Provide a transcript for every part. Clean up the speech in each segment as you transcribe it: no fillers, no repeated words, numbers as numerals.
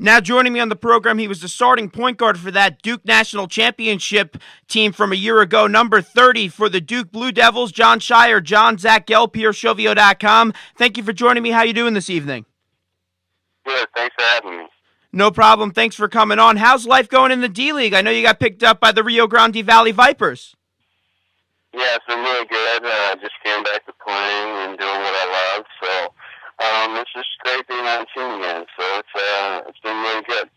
Now joining me on the program, he was the starting point guard for that Duke National Championship team from a year ago, number 30 for the Duke Blue Devils, Jon Scheyer. Jon, Zach Gelb here, Shovio.com. Thank you for joining me. How you doing this evening? Good. Thanks for having me. No problem. Thanks for coming on. How's life going in the D-League? I know you got picked up by the Rio Grande Valley Vipers. Yeah, it's been really good. Just came back to playing and doing what I love. So it's just great being on the team again. So it's been really good.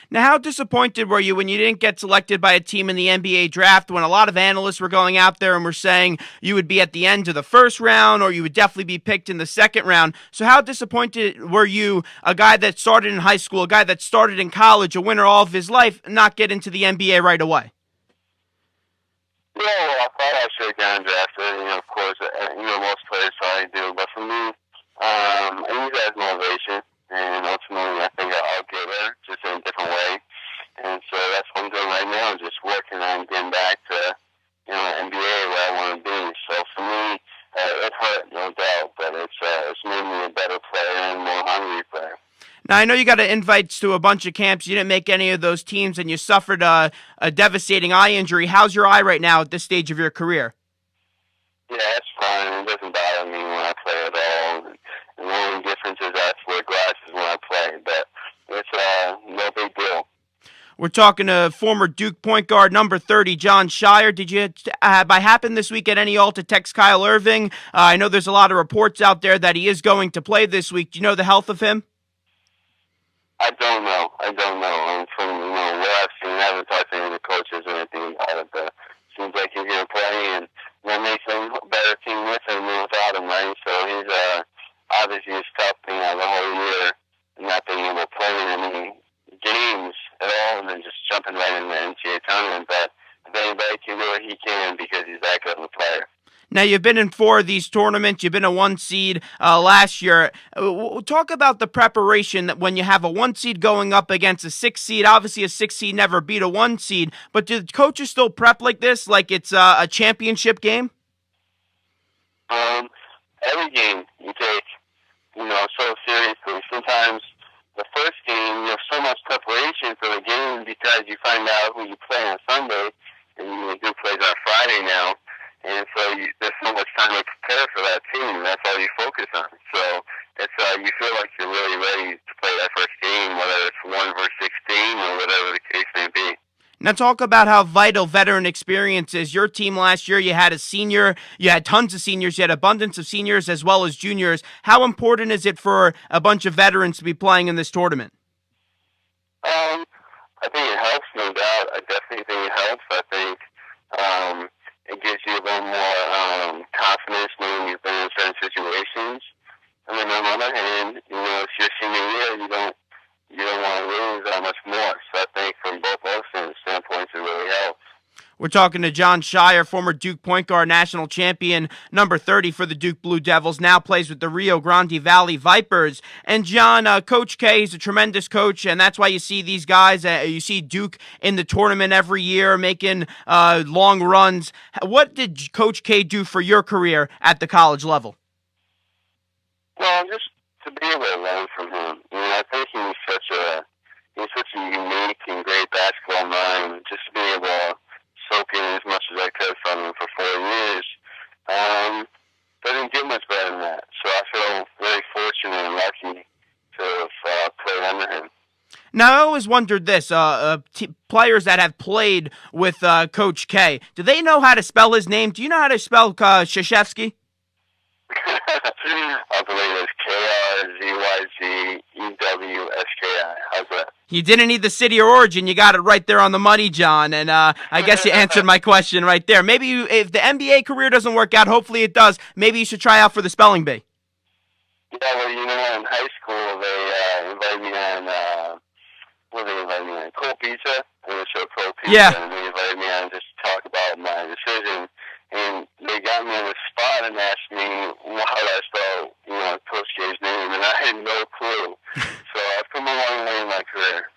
Now, how disappointed were you when you didn't get selected by a team in the NBA draft when a lot of analysts were going out there and were saying you would be at the end of the first round or you would definitely be picked in the second round? So how disappointed were you, a guy that started in high school, a guy that started in college, a winner all of his life, not get into the NBA right away? Yeah, well, I thought I should have gotten drafted. Of course, most players probably do. But for me, I use that as motivation. And ultimately, I think I'll get there, just in a different way. And so that's what I'm doing right now, just working on getting back to, NBA where I want to be. So for me, it hurt, no doubt, but it's made me a better player and more hungry player. Now, I know you got invites to a bunch of camps. You didn't make any of those teams, and you suffered a devastating eye injury. How's your eye right now at this stage of your career? Yeah, it's fine. It doesn't bother me when I play at all. And the only difference is I have to wear glasses when I play, but it's no big deal. We're talking to former Duke point guard number 30, Jon Scheyer. Did you, by happen this week, at any all to text Kyle Irving? I know there's a lot of reports out there that he is going to play this week. Do you know the health of him? I don't know. From what I've seen, I haven't talked to any of the coaches or anything about it, but it seems like he's going to play, and that makes him a better team with him than without him, right? So he's obviously it's tough being out the whole year and not being able to play in any games at all, and then just jumping right in the NCAA tournament. But if anybody can do it, he can, because he's that good of a player. Now, you've been in 4 of these tournaments. You've been a 1 seed last year. Talk about the preparation that when you have a 1 seed going up against a 6 seed. Obviously, a 6 seed never beat a 1 seed. But do coaches still prep like this, like it's a championship game? Every game you take, so seriously. Sometimes the first game, you have so much preparation for the game because you find out who you play on Sunday, and you do plays on Friday now. And so there's so much time to prepare for that team. That's all you focus on. So it's you feel like you're really ready to play that first game, whether it's 1 versus 16 or whatever the case may be. Now talk about how vital veteran experience is. Your team last year, you had a senior, you had tons of seniors, you had abundance of seniors as well as juniors. How important is it for a bunch of veterans to be playing in this tournament? I think it helps, no doubt. I definitely think it helps. I think it gives you a little more confidence knowing you've been in certain situations. And then on the other hand, it's your senior year, you don't want to lose that much more. So I think from both those standpoints, it really helps. We're talking to Jon Scheyer, former Duke point guard, national champion, number 30 for the Duke Blue Devils, now plays with the Rio Grande Valley Vipers. And Jon, Coach K is a tremendous coach, and that's why you see these guys, you see Duke in the tournament every year making long runs. What did Coach K do for your career at the college level? Well, just to be able to learn from him. I think he's such a unique and great basketball mind. Just to be able to soak in as much as I could from him for 4 years. Doesn't get much better than that. So I feel very fortunate and lucky to have played under him. Now, I always wondered this, players that have played with Coach K, do they know how to spell his name? Do you know how to spell Krzyzewski? I believe it's Krzywski. How's that? You didn't need the city or origin. You got it right there on the money, Jon. And I guess you answered my question right there. Maybe if the NBA career doesn't work out, hopefully it does, maybe you should try out for the spelling bee. Yeah, well, in high school, they invited me on, Cold Pizza. It was a Cold Pizza. Yeah. And they invited me on just to talk about my decision. And they got me on the spot and asked me how I spell, Coach K's name, and I had no clue. So I've come a long way in my career.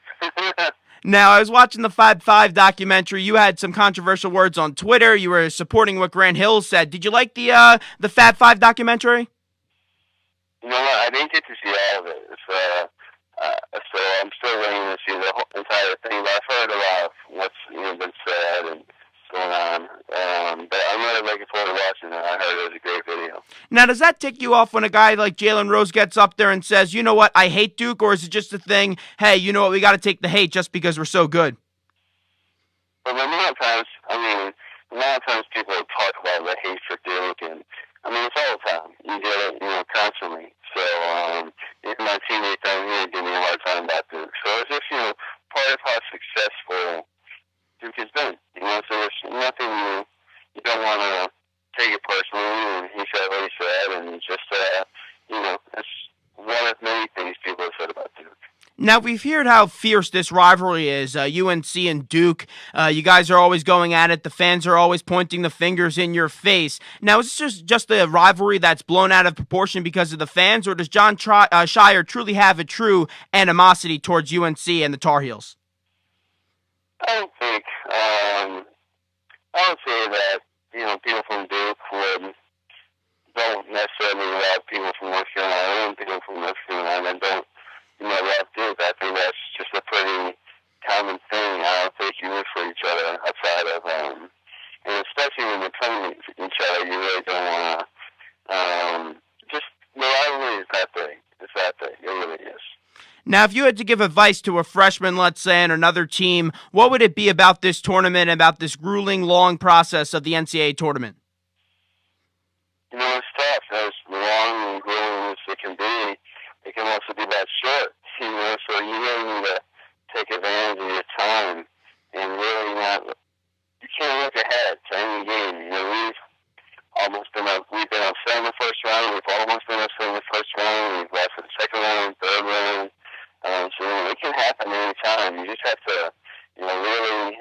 Now, I was watching the 5-5 documentary. You had some controversial words on Twitter. You were supporting what Grant Hill said. Did you like the Fab 5 documentary? You know what? I didn't get to see all of it. So I'm still waiting Now, does that tick you off when a guy like Jalen Rose gets up there and says, you know what, I hate Duke, or is it just a thing, hey, you know what, we got to take the hate just because we're so good? But a lot of times, people talk about the hate for Duke, and it's all the time. You get it, constantly. So, even my teammates down here give me a hard time about Duke. So it's just, part of how successful Duke has been. So there's nothing you don't want to take it personally, and he said what he said, and just, it's one of many things people have said about Duke. Now, we've heard how fierce this rivalry is, UNC and Duke. You guys are always going at it. The fans are always pointing the fingers in your face. Now, is this just a rivalry that's blown out of proportion because of the fans, or does Jon Scheyer truly have a true animosity towards UNC and the Tar Heels? I don't think. I would say that, people from Duke don't necessarily love people from North Carolina, and people from North Carolina don't love Duke. I think that's just a pretty common thing. I don't think you root for each other outside of, and especially when you're playing each other, you really don't want to, just, the rivalry is that big. It's that big. It really is. Now, if you had to give advice to a freshman, let's say, and another team, what would it be about this tournament, about this grueling, long process of the NCAA tournament? It's tough. As long and grueling as it can be, it can also be that short, so you really need to take advantage of your time and really you can't look ahead to any game. We've been upset in the first round, we've almost been upset in the first round, we've lost in the second round, third round, so it can happen any time. You just have to, really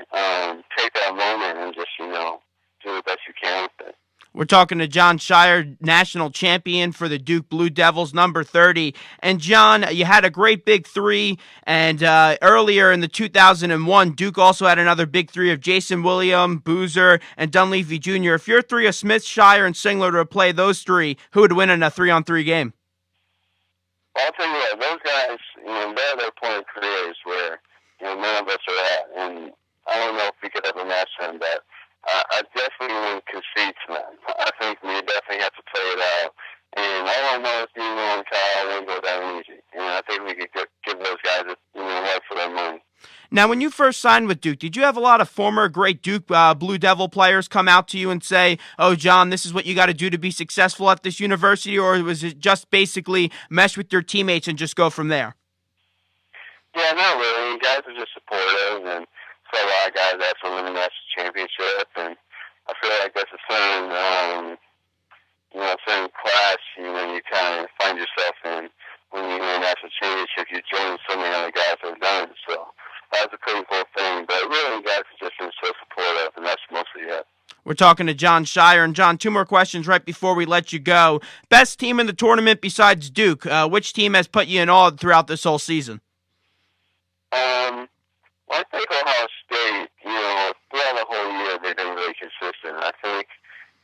take that moment and just, do the best you can with it. We're talking to Jon Scheyer, national champion for the Duke Blue Devils, number 30. And, Jon, you had a great big three, and earlier in the 2001, Duke also had another big three of Jason Williams, Boozer, and Dunleavy Jr. If your three of Smith, Scheyer, and Singler to play those three, who would win in a 3-on-3 game? Well, I'll tell you what, those guys, they're at their point of careers where, none of us are at, and I don't know if we could ever match them, but I definitely wouldn't concede to them. I think we definitely have to play it out. And all I know is and Kyle wouldn't go down easy. And I think we could give those guys right for their money. Now, when you first signed with Duke, did you have a lot of former great Duke Blue Devil players come out to you and say, oh, Jon, this is what you got to do to be successful at this university? Or was it just basically mesh with your teammates and just go from there? Yeah, not really. Guys are just supportive, and so a lot of guys actually win the national championship, and I feel like that's a certain class, you kind of find yourself in when you win a national championship. You join so many other guys that have done it, so that's a pretty cool thing. But really, guys have just been so supportive, and that's mostly it. We're talking to Jon Scheyer. And, Jon, two more questions right before we let you go. Best team in the tournament besides Duke, which team has put you in awe throughout this whole season? Well, I think Ohio State, throughout the whole year, they've been really consistent. I think,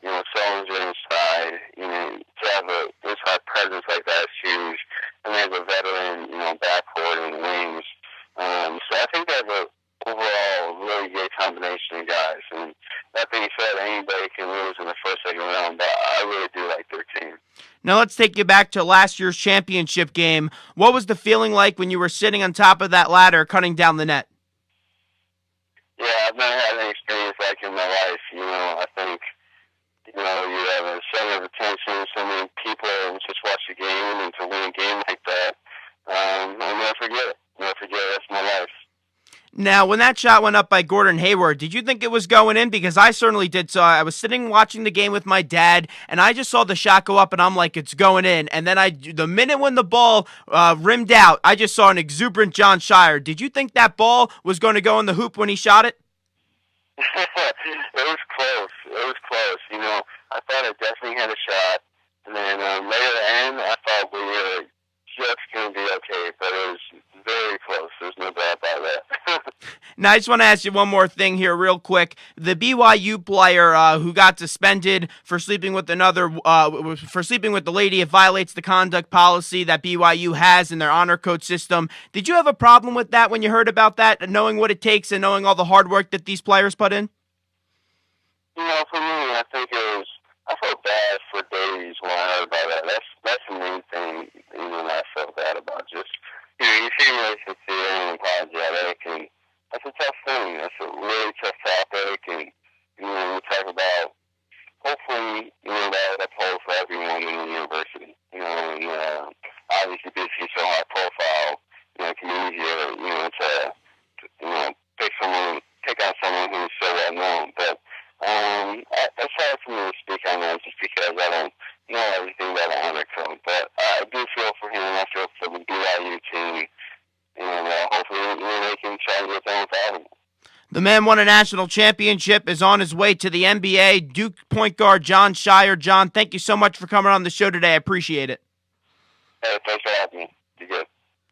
Sullinger inside, to have a inside presence like that is huge. And they have a veteran, backcourt and wings. So I think they have a overall really good combination of guys. And that being said, anybody can lose in the first, second round, but I really do like their team. Now let's take you back to last year's championship game. What was the feeling like when you were sitting on top of that ladder cutting down the net? Yeah, I've never had an experience like in my life. I think, you have a center of attention, so many people just watch the game, and to win a game like that, I'll never forget it. Never forget it. That's my life. Now, when that shot went up by Gordon Hayward, did you think it was going in? Because I certainly did. So I was sitting watching the game with my dad, and I just saw the shot go up, and I'm like, it's going in. And then the minute when the ball rimmed out, I just saw an exuberant Jon Scheyer. Did you think that ball was going to go in the hoop when he shot it? It was close. It was close. I thought it definitely had a shot. And then later in, I thought we were just going to be okay, but it was very close. There's no doubt about that. Now, I just want to ask you one more thing here real quick. The BYU player who got suspended for sleeping with for sleeping with the lady, it violates the conduct policy that BYU has in their honor code system. Did you have a problem with that when you heard about that, knowing what it takes and knowing all the hard work that these players put in? For me, I think I felt bad for days when I heard thing, that I felt bad about. Just, you seem really sincere and apologetic, and that's a tough thing. That's a really tough topic, and, we talk about, hopefully, that holds for everyone in the university, and obviously this is so high profile, it can be easier, to pick on someone who's so well known, but that's hard for me to speak on that just because I don't know everything about the undercurrent, but I do feel for him, I feel for the BYU team, and hopefully they can try to get down without him. The man won a national championship, is on his way to the NBA. Duke point guard Jon Scheyer. Jon, thank you so much for coming on the show today. I appreciate it. Hey, thanks for having me. Be good.